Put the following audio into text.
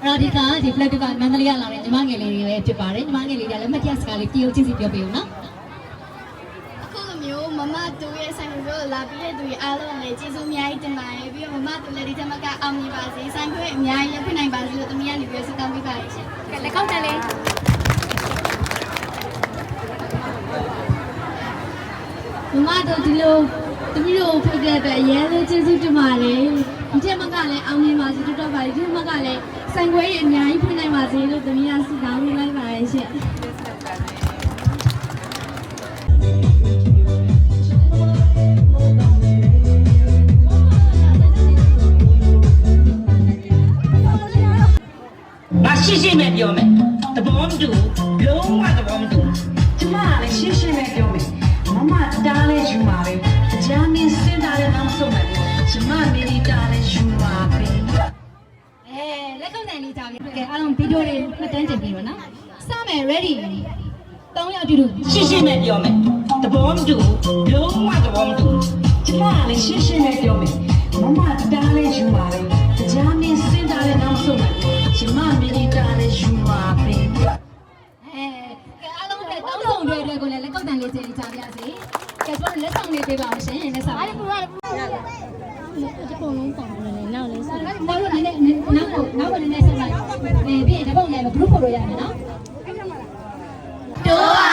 အဲ့တော့ဒီကဖလက်ကမန္တလေးကလာတဲ့ညီမငယ်လေးတွေပဲဖြစ်ပါတယ်ညီမငယ်လေးတွေကလည်းမတရားစကားလေးတရုတ်ချင်းစီပြောပြဦးနော်အခုလိုမျိုးမမတူရဲ့ဆိုင်ကိုလာပြီးတဲ့သူတွေအားလုံးလည်းကျေးဇူးအများကြီးတင်ပါတယ်ပြီးတော့မမတူလည်းဒီထက်မကအောင်မြင်ပါစေဆိုင်ခွဲအများကြီးရဖြစ်နိုင်ပါစေလို့တမီးကနေပြီးဆုတောင်းပေးပါရရှင်ကဲလက်ကောက်တန်လေးမမတို့ဒီလိုတမီးတို့ဖိတ်တဲ့အတွက်အရင်လေးကျေးဇူးတင်ပါတယ်ဒီထက်မကလည်းအောင်မြင်ပါစေတို့တော့ပါဒီထက်မကလည်းဆိုင်ခွဲအများကြီးဖြစ်နိုင်ပါစေလို့တမီးကဆုတောင်းပေးလိုက်ပါရရှင်ရှင်းမဲ့ပြောမယ်တဘောမတူလုံးဝတဘောမတူကျမကလည်းရှင်းမဲ့ပြောမယ်မမတားလဲယူပါပဲကြားမင်းစဉ်းစားတဲ့နောက်ဆုံးမယ်ကျမမီဒီတားလဲယူပါပဲလက်ကောက်တန်လေးကြောင်ကဲအားလုံးဗီဒီယိုလေးမှတ်တမ်းတင်ပြီးပါနော်စမယ် ready 3ယောက်တူတူရှင်းမဲ့ပြောမယ်တဘောမတူလုံးဝတဘောမတူကျမကလည်းရှင်းမဲ့ပြောမယ်မမတားလဲယူပါပဲကြားမင်းစဉ်းစားတဲ့နောက်ဆုံးမယ်ကျမမီဒီတားလဲယူပါပဲကဲအားလုံးနဲ့တောင်းဆောင်တွေကိုလည်းလက်ကောက်တန်လေးချိန်ချပြစေကဲကျွန်တော်လက်ဆောင်လေးပေးပါအောင်ရှင်လက်ဆောင်လေးဒီပုံလုံးတောင်းနေနောက်လေးဆက်နောက်တော့နည်းနည်းနောက်နည်းနည်းဆက်လိုက်ပြီးရင်ဒီပုံလေးမှာ group photo ရမယ်နော်တိုး